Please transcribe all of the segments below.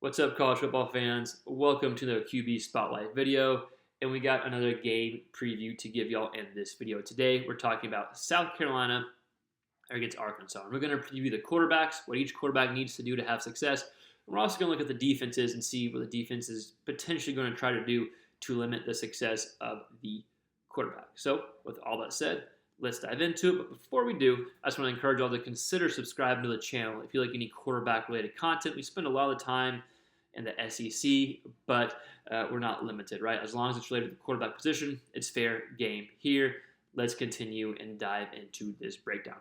What's up, college football fans? Welcome to the QB Spotlight video, and we got another game preview to give y'all in this video. Today, we're talking about South Carolina against Arkansas. And we're going to preview the quarterbacks, what each quarterback needs to do to have success. And we're also going to look at the defenses and see what the defense is potentially going to try to do to limit the success of the quarterback. So, with all that said, let's dive into it. But before we do, I just want to encourage y'all to consider subscribing to the channel if you like any quarterback-related content. We spend a lot of the time in the SEC, but we're not limited, right? As long as it's related to the quarterback position, it's fair game here. Let's continue and dive into this breakdown.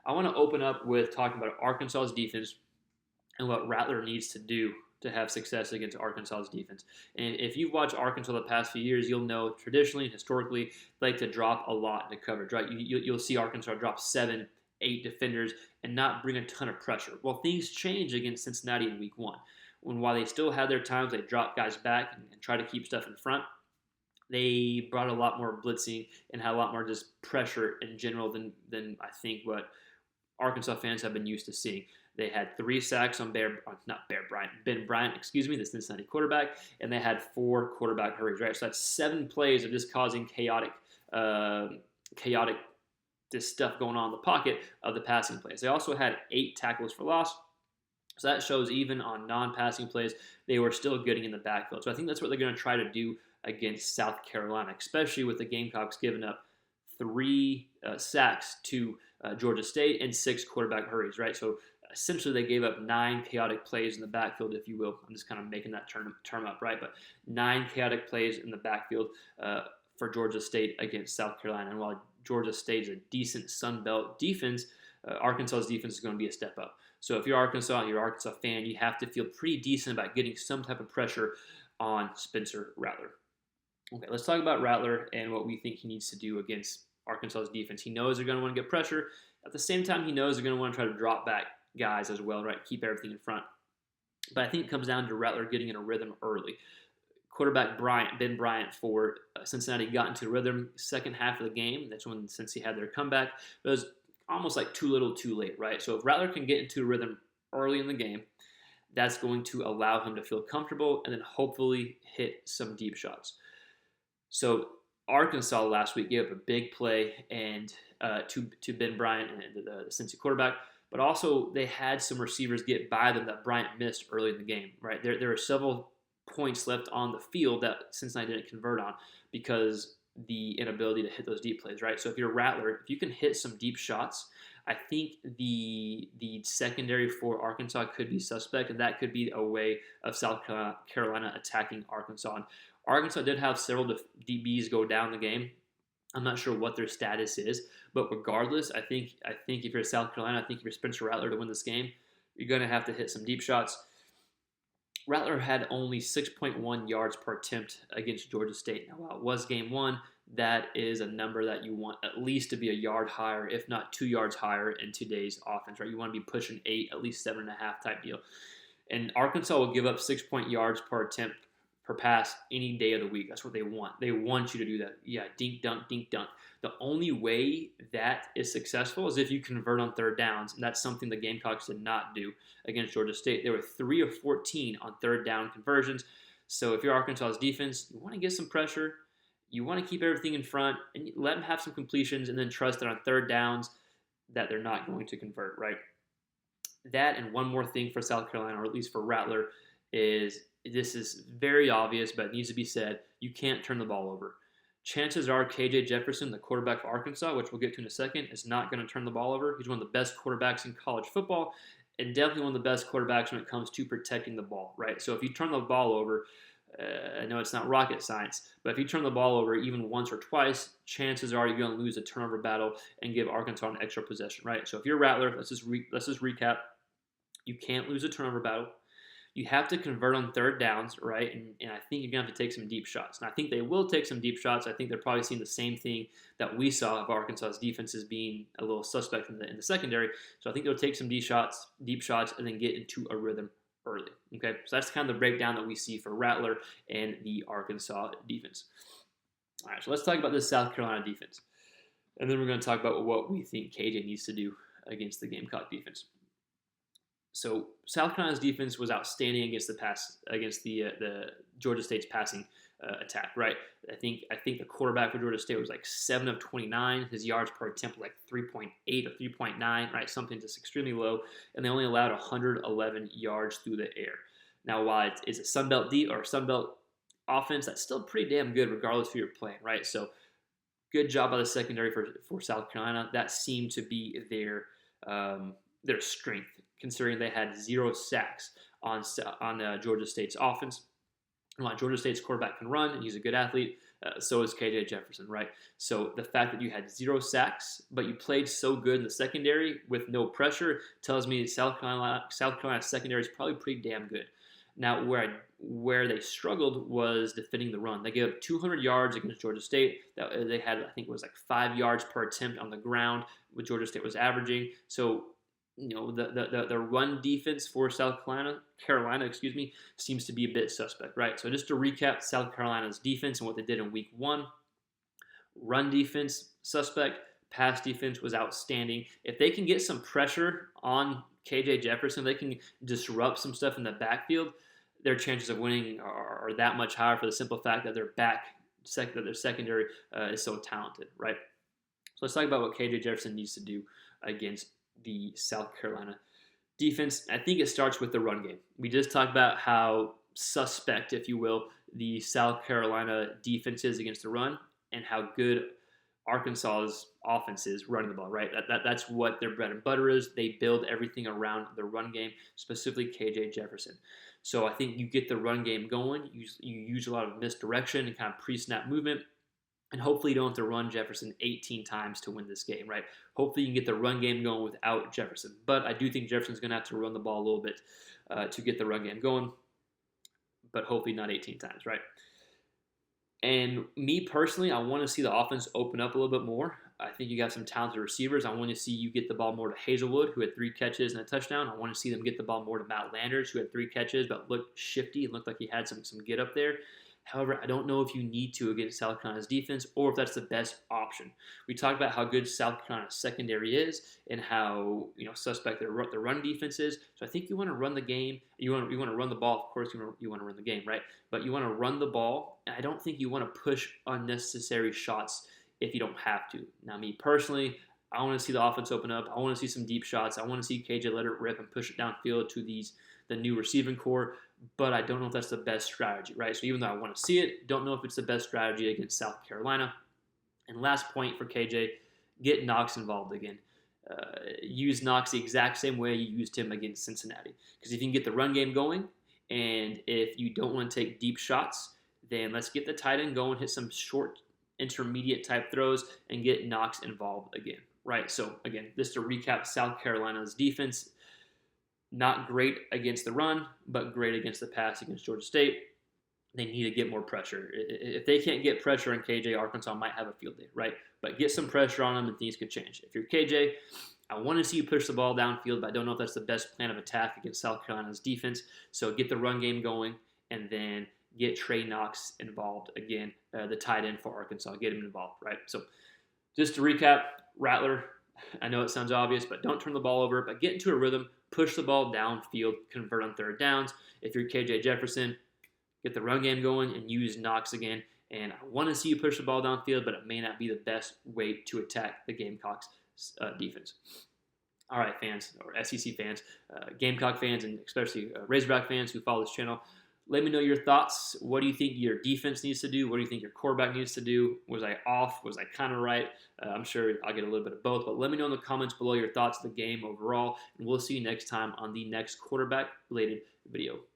I want to open up with talking about Arkansas's defense and what Rattler needs to do to have success against Arkansas's defense. And if you've watched Arkansas the past few years, you'll know traditionally and historically they like to drop a lot in the coverage, right? You'll see Arkansas drop 7, 8 defenders and not bring a ton of pressure. Well, things change against Cincinnati in week 1. While they still had their times, they dropped guys back and try to keep stuff in front. They brought a lot more blitzing and had a lot more just pressure in general than I think what Arkansas fans have been used to seeing. They had 3 sacks on Ben Bryant, the Cincinnati quarterback, and they had 4 quarterback hurries, right? So that's 7 plays of just causing chaotic this stuff going on in the pocket of the passing plays. They also had 8 tackles for loss. So that shows even on non-passing plays, they were still getting in the backfield. So I think that's what they're going to try to do against South Carolina, especially with the Gamecocks giving up 3 sacks to Georgia State and 6 quarterback hurries, right? So essentially they gave up 9 chaotic plays in the backfield, if you will. I'm just kind of making that term up, right? But 9 chaotic plays in the backfield for Georgia State against South Carolina. And while Georgia State is a decent Sun Belt defense, Arkansas's defense is going to be a step up. So if you're Arkansas and you're an Arkansas fan, you have to feel pretty decent about getting some type of pressure on Spencer Rattler. Okay, let's talk about Rattler and what we think he needs to do against Arkansas's defense. He knows they're going to want to get pressure. At the same time, he knows they're going to want to try to drop back guys as well, right? Keep everything in front. But I think it comes down to Rattler getting in a rhythm early. Quarterback Ben Bryant for Cincinnati got into a rhythm second half of the game. That's when Cincy had their comeback. It was almost like too little too late, right? So if Rattler can get into a rhythm early in the game, that's going to allow him to feel comfortable and then hopefully hit some deep shots. So Arkansas last week gave up a big play and to Ben Bryant and the Cincy quarterback, but also they had some receivers get by them that Bryant missed early in the game, right? There were several points left on the field that Cincinnati didn't convert on because the inability to hit those deep plays, right? So if you're Rattler, if you can hit some deep shots, I think the secondary for Arkansas could be suspect, and that could be a way of South Carolina attacking Arkansas. And Arkansas did have several DBs go down the game. I'm not sure what their status is, but regardless, I think if you're South Carolina, I think if you're Spencer Rattler to win this game, you're going to have to hit some deep shots. Rattler had only 6.1 yards per attempt against Georgia State. Now, while it was game 1, that is a number that you want at least to be a yard higher, if not 2 yards higher in today's offense, right? You want to be pushing 8, at least 7.5 type deal. And Arkansas will give up 6 yards per attempt per pass any day of the week. That's what they want. They want you to do that. Yeah, dink, dunk, dink, dunk. The only way that is successful is if you convert on third downs, and that's something the Gamecocks did not do against Georgia State. They were 3 of 14 on third down conversions. So if you're Arkansas's defense, you want to get some pressure. You want to keep everything in front and let them have some completions and then trust that on third downs that they're not going to convert, right? That and one more thing for South Carolina, or at least for Rattler, is this is very obvious, but it needs to be said. You can't turn the ball over. Chances are KJ Jefferson, the quarterback for Arkansas, which we'll get to in a second, is not going to turn the ball over. He's one of the best quarterbacks in college football and definitely one of the best quarterbacks when it comes to protecting the ball, right? So if you turn the ball over, I know it's not rocket science, but if you turn the ball over even once or twice, chances are you're going to lose a turnover battle and give Arkansas an extra possession, right? So if you're Rattler, let's just recap. You can't lose a turnover battle. You have to convert on third downs, right? And I think you're going to have to take some deep shots. And I think they will take some deep shots. I think they're probably seeing the same thing that we saw of Arkansas's defenses being a little suspect in the secondary. So I think they'll take some deep shots, and then get into a rhythm early. Okay, so that's kind of the breakdown that we see for Rattler and the Arkansas defense. All right, so let's talk about this South Carolina defense. And then we're going to talk about what we think KJ needs to do against the Gamecock defense. So South Carolina's defense was outstanding against the Georgia State's passing attack. Right, I think the quarterback for Georgia State was like 7 of 29. His yards per attempt was like 3.8 or 3.9. Right, something just extremely low, and they only allowed 111 yards through the air. Now, while it's a Sunbelt D or Sunbelt offense, that's still pretty damn good regardless of who you're playing. Right, so good job by the secondary for South Carolina. That seemed to be their strength, considering they had 0 sacks on Georgia State's offense. And while Georgia State's quarterback can run and he's a good athlete, so is KJ Jefferson, right? So the fact that you had 0 sacks, but you played so good in the secondary with no pressure tells me South Carolina's secondary is probably pretty damn good. Now, where they struggled was defending the run. They gave up 200 yards against Georgia State. They had, I think it was like 5 yards per attempt on the ground, what Georgia State was averaging. So, the run defense for South Carolina, seems to be a bit suspect, right? So just to recap, South Carolina's defense and what they did in week 1. Run defense, suspect. Pass defense was outstanding. If they can get some pressure on KJ Jefferson, they can disrupt some stuff in the backfield, their chances of winning are that much higher for the simple fact that their secondary is so talented, right? So let's talk about what KJ Jefferson needs to do against the South Carolina defense. I think it starts with the run game. We just talked about how suspect, if you will, the South Carolina defense is against the run and how good Arkansas's offense is running the ball, right? That's what their bread and butter is. They build everything around the run game, specifically KJ Jefferson. So I think you get the run game going. You use a lot of misdirection and kind of pre-snap movement. And hopefully you don't have to run Jefferson 18 times to win this game, right? Hopefully you can get the run game going without Jefferson. But I do think Jefferson's going to have to run the ball a little bit to get the run game going. But hopefully not 18 times, right? And me personally, I want to see the offense open up a little bit more. I think you got some talented receivers. I want to see you get the ball more to Hazelwood, who had 3 catches and a touchdown. I want to see them get the ball more to Matt Landers, who had 3 catches but looked shifty and looked like he had some get up there. However, I don't know if you need to against South Carolina's defense or if that's the best option. We talked about how good South Carolina's secondary is and how suspect their run defense is. So I think you want to run the game. You want to run the ball. Of course, you want to run the game, right? But you want to run the ball. And I don't think you want to push unnecessary shots if you don't have to. Now, me personally, I want to see the offense open up. I want to see some deep shots. I want to see KJ let it rip and push it downfield to the new receiving core. But I don't know if that's the best strategy, right? So even though I want to see it, don't know if it's the best strategy against South Carolina. And last point for KJ, get Knox involved again. Use Knox the exact same way you used him against Cincinnati. Because if you can get the run game going, and if you don't want to take deep shots, then let's get the tight end going, hit some short, intermediate type throws, and get Knox involved again, right? So again, just to recap, South Carolina's defense, not great against the run, but great against the pass against Georgia State. They need to get more pressure. If they can't get pressure on KJ, Arkansas might have a field day, right? But get some pressure on them and things could change. If you're KJ, I want to see you push the ball downfield, but I don't know if that's the best plan of attack against South Carolina's defense. So get the run game going and then get Trey Knox involved again, the tight end for Arkansas. Get him involved, right? So just to recap, Rattler, I know it sounds obvious, but don't turn the ball over, but get into a rhythm, push the ball downfield, convert on third downs. If you're KJ Jefferson, get the run game going and use Knox again. And I want to see you push the ball downfield, but it may not be the best way to attack the Gamecocks defense. All right, fans, or SEC fans, Gamecock fans, and especially Razorback fans who follow this channel, let me know your thoughts. What do you think your defense needs to do? What do you think your quarterback needs to do? Was I off? Was I kind of right? I'm sure I'll get a little bit of both, but let me know in the comments below your thoughts of the game overall, and we'll see you next time on the next quarterback-related video.